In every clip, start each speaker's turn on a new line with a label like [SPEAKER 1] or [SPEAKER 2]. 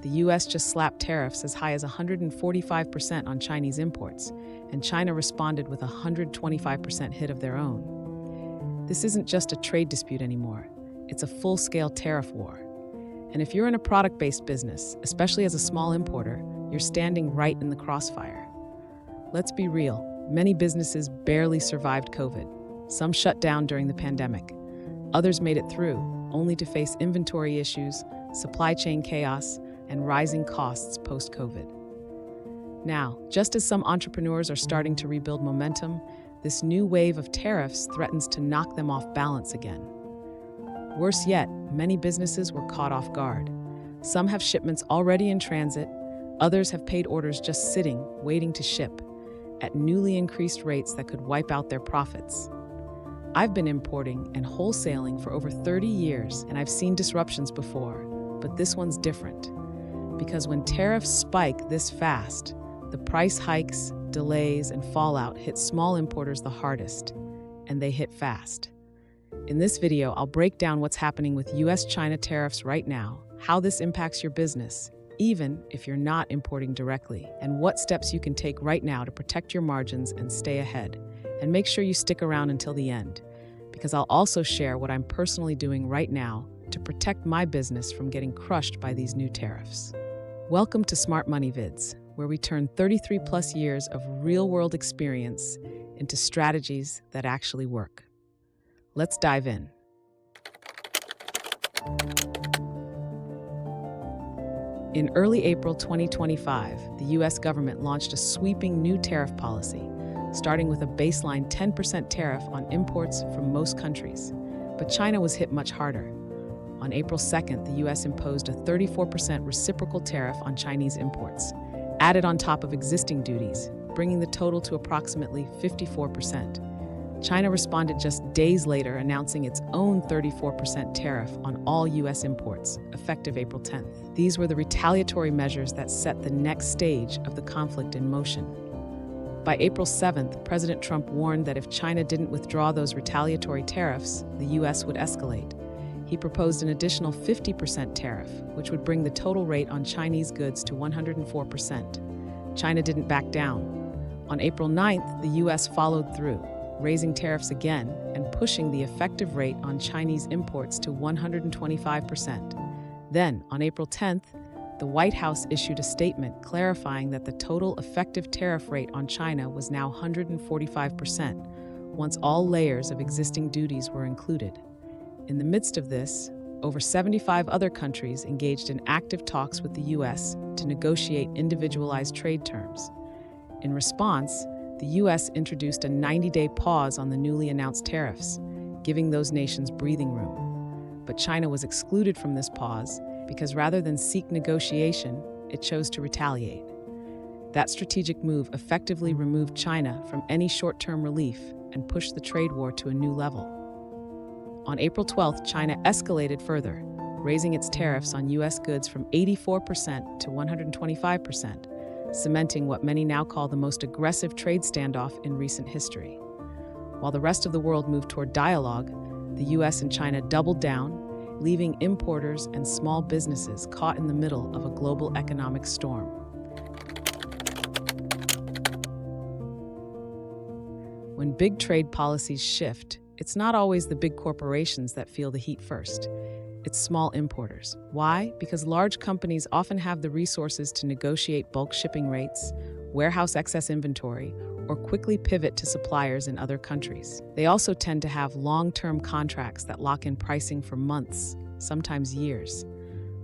[SPEAKER 1] the U.S. just slapped tariffs as high as 145% on Chinese imports, and China responded with a 125% hit of their own. This isn't just a trade dispute anymore. It's a full-scale tariff war. And if you're in a product-based business, especially as a small importer, you're standing right in the crossfire. Let's be real, many businesses barely survived COVID. Some shut down during the pandemic. Others made it through, only to face inventory issues, supply chain chaos, and rising costs post-COVID. Now, just as some entrepreneurs are starting to rebuild momentum, this new wave of tariffs threatens to knock them off balance again. Worse yet, many businesses were caught off guard. Some have shipments already in transit, others have paid orders just sitting, waiting to ship, at newly increased rates that could wipe out their profits. I've been importing and wholesaling for over 30 years, and I've seen disruptions before, but this one's different. Because when tariffs spike this fast, the price hikes, delays, and fallout hit small importers the hardest, and they hit fast. In this video, I'll break down what's happening with U.S. China tariffs right now, how this impacts your business, even if you're not importing directly, and what steps you can take right now to protect your margins and stay ahead. And make sure you stick around until the end, because I'll also share what I'm personally doing right now to protect my business from getting crushed by these new tariffs. Welcome to Smart Money Vids, where we turn 33+ years of real-world experience into strategies that actually work. Let's dive in. In early April 2025, the U.S. government launched a sweeping new tariff policy, starting with a baseline 10% tariff on imports from most countries. But China was hit much harder. On April 2nd, the U.S. imposed a 34% reciprocal tariff on Chinese imports, added on top of existing duties, bringing the total to approximately 54%. China responded just days later, announcing its own 34% tariff on all U.S. imports, effective April 10th. These were the retaliatory measures that set the next stage of the conflict in motion. By April 7th, President Trump warned that if China didn't withdraw those retaliatory tariffs, the U.S. would escalate. He proposed an additional 50% tariff, which would bring the total rate on Chinese goods to 104%. China didn't back down. On April 9th, the U.S. followed through, raising tariffs again and pushing the effective rate on Chinese imports to 125%. Then, on April 10th, the White House issued a statement clarifying that the total effective tariff rate on China was now 145%, once all layers of existing duties were included. In the midst of this, over 75 other countries engaged in active talks with the U.S. to negotiate individualized trade terms. In response, the U.S. introduced a 90-day pause on the newly announced tariffs, giving those nations breathing room. But China was excluded from this pause because rather than seek negotiation, it chose to retaliate. That strategic move effectively removed China from any short-term relief and pushed the trade war to a new level. On April 12th, China escalated further, raising its tariffs on U.S. goods from 84% to 125%. Cementing what many now call the most aggressive trade standoff in recent history. While the rest of the world moved toward dialogue, the U.S. and China doubled down, leaving importers and small businesses caught in the middle of a global economic storm. When big trade policies shift, it's not always the big corporations that feel the heat first. It's small importers. Why? Because large companies often have the resources to negotiate bulk shipping rates, warehouse excess inventory, or quickly pivot to suppliers in other countries. They also tend to have long-term contracts that lock in pricing for months, sometimes years.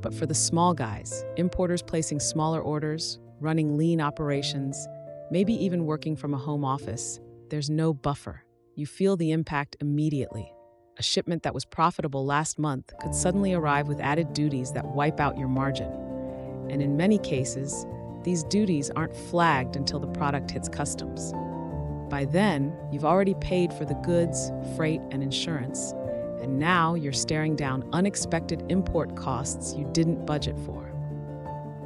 [SPEAKER 1] But for the small guys, importers placing smaller orders, running lean operations, maybe even working from a home office, there's no buffer. You feel the impact immediately. A shipment that was profitable last month could suddenly arrive with added duties that wipe out your margin. And in many cases, these duties aren't flagged until the product hits customs. By then, you've already paid for the goods, freight, and insurance, and now you're staring down unexpected import costs you didn't budget for.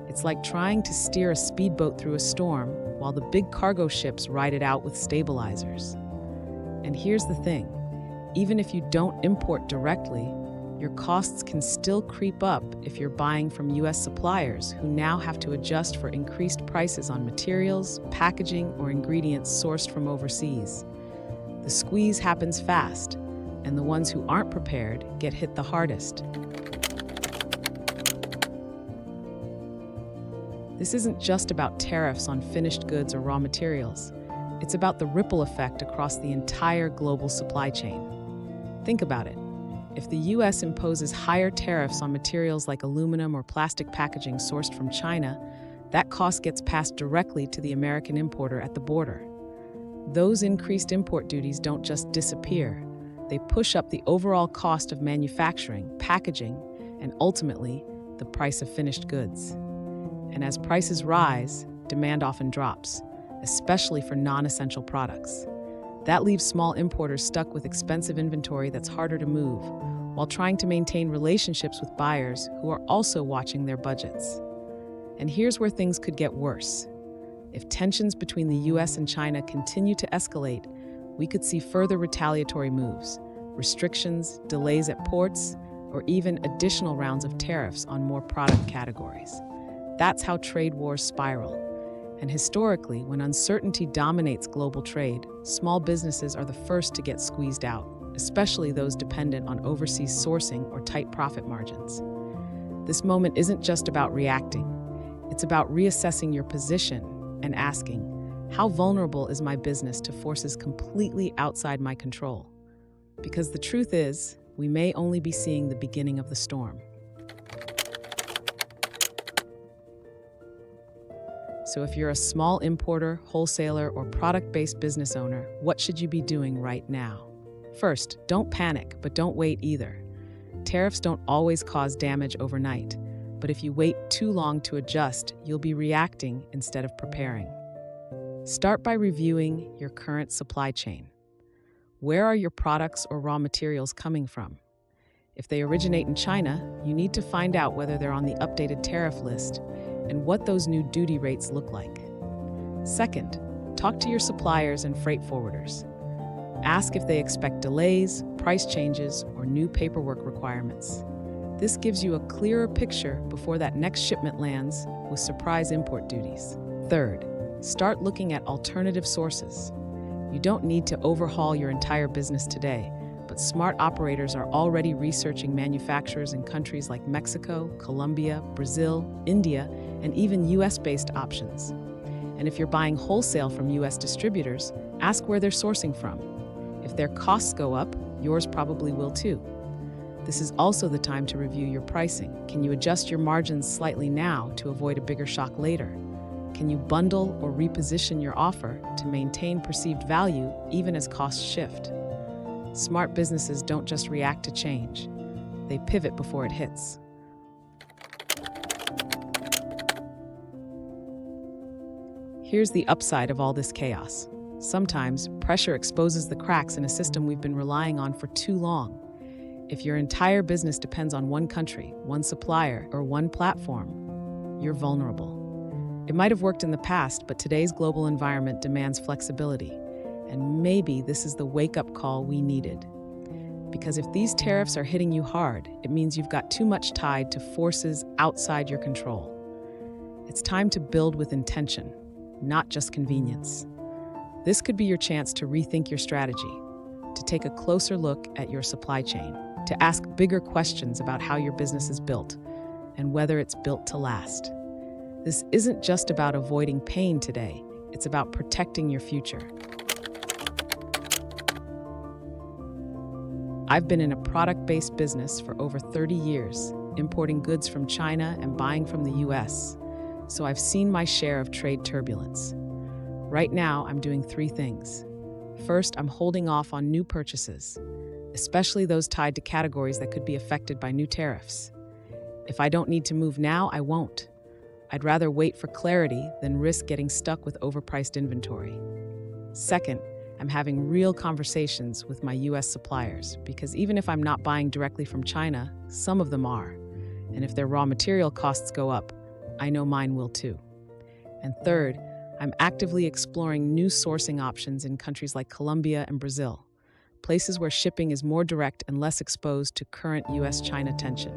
[SPEAKER 1] It's like trying to steer a speedboat through a storm while the big cargo ships ride it out with stabilizers. And here's the thing. Even if you don't import directly, your costs can still creep up if you're buying from U.S. suppliers who now have to adjust for increased prices on materials, packaging, or ingredients sourced from overseas. The squeeze happens fast, and the ones who aren't prepared get hit the hardest. This isn't just about tariffs on finished goods or raw materials. It's about the ripple effect across the entire global supply chain. Think about it. If the U.S. imposes higher tariffs on materials like aluminum or plastic packaging sourced from China, that cost gets passed directly to the American importer at the border. Those increased import duties don't just disappear. They push up the overall cost of manufacturing, packaging, and ultimately, the price of finished goods. And as prices rise, demand often drops, especially for non-essential products. That leaves small importers stuck with expensive inventory that's harder to move, while trying to maintain relationships with buyers who are also watching their budgets. And here's where things could get worse. If tensions between the U.S. and China continue to escalate, we could see further retaliatory moves, restrictions, delays at ports, or even additional rounds of tariffs on more product categories. That's how trade wars spiral. And historically, when uncertainty dominates global trade, small businesses are the first to get squeezed out, especially those dependent on overseas sourcing or tight profit margins. This moment isn't just about reacting. It's about reassessing your position and asking, how vulnerable is my business to forces completely outside my control? Because the truth is, we may only be seeing the beginning of the storm. So if you're a small importer, wholesaler, or product-based business owner, what should you be doing right now? First, don't panic, but don't wait either. Tariffs don't always cause damage overnight, but if you wait too long to adjust, you'll be reacting instead of preparing. Start by reviewing your current supply chain. Where are your products or raw materials coming from? If they originate in China, you need to find out whether they're on the updated tariff list and what those new duty rates look like. Second, talk to your suppliers and freight forwarders. Ask if they expect delays, price changes, or new paperwork requirements. This gives you a clearer picture before that next shipment lands with surprise import duties. Third, start looking at alternative sources. You don't need to overhaul your entire business today, but smart operators are already researching manufacturers in countries like Mexico, Colombia, Brazil, India, and even US-based options. And if you're buying wholesale from US distributors, ask where they're sourcing from. If their costs go up, yours probably will too. This is also the time to review your pricing. Can you adjust your margins slightly now to avoid a bigger shock later? Can you bundle or reposition your offer to maintain perceived value even as costs shift? Smart businesses don't just react to change. They pivot before it hits. Here's the upside of all this chaos. Sometimes, pressure exposes the cracks in a system we've been relying on for too long. If your entire business depends on one country, one supplier, or one platform, you're vulnerable. It might have worked in the past, but today's global environment demands flexibility. And maybe this is the wake-up call we needed. Because if these tariffs are hitting you hard, it means you've got too much tied to forces outside your control. It's time to build with intention, not just convenience. This could be your chance to rethink your strategy, to take a closer look at your supply chain, to ask bigger questions about how your business is built and whether it's built to last. This isn't just about avoiding pain today, it's about protecting your future. I've been in a product-based business for over 30 years, importing goods from China and buying from the US, so I've seen my share of trade turbulence. Right now, I'm doing 3 things. First, I'm holding off on new purchases, especially those tied to categories that could be affected by new tariffs. If I don't need to move now, I won't. I'd rather wait for clarity than risk getting stuck with overpriced inventory. Second, I'm having real conversations with my US suppliers because even if I'm not buying directly from China, some of them are. And if their raw material costs go up, I know mine will too. And third, I'm actively exploring new sourcing options in countries like Colombia and Brazil. places where shipping is more direct and less exposed to current U.S. China tension.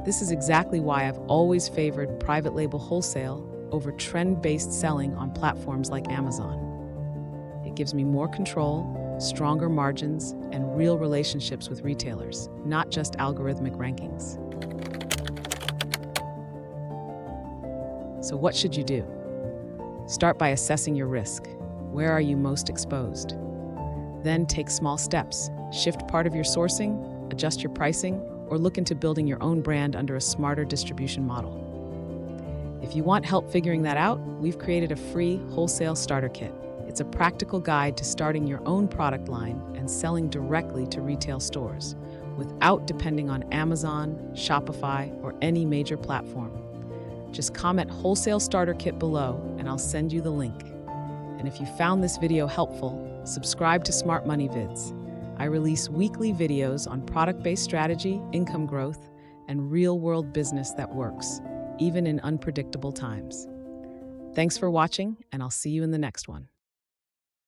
[SPEAKER 1] This is exactly why I've always favored private label wholesale over trend-based selling on platforms like Amazon. It gives me more control, stronger margins, and real relationships with retailers, not just algorithmic rankings. So what should you do? Start by assessing your risk. Where are you most exposed? Then take small steps. Shift part of your sourcing, adjust your pricing, or look into building your own brand under a smarter distribution model. If you want help figuring that out, we've created a free wholesale starter kit. It's a practical guide to starting your own product line and selling directly to retail stores without depending on Amazon, Shopify, or any major platform. Just comment Wholesale Starter Kit below and I'll send you the link. And if you found this video helpful, subscribe to Smart Money Vids. I release weekly videos on product-based strategy, income growth, and real-world business that works, even in unpredictable times. Thanks for watching, and I'll see you in the next one.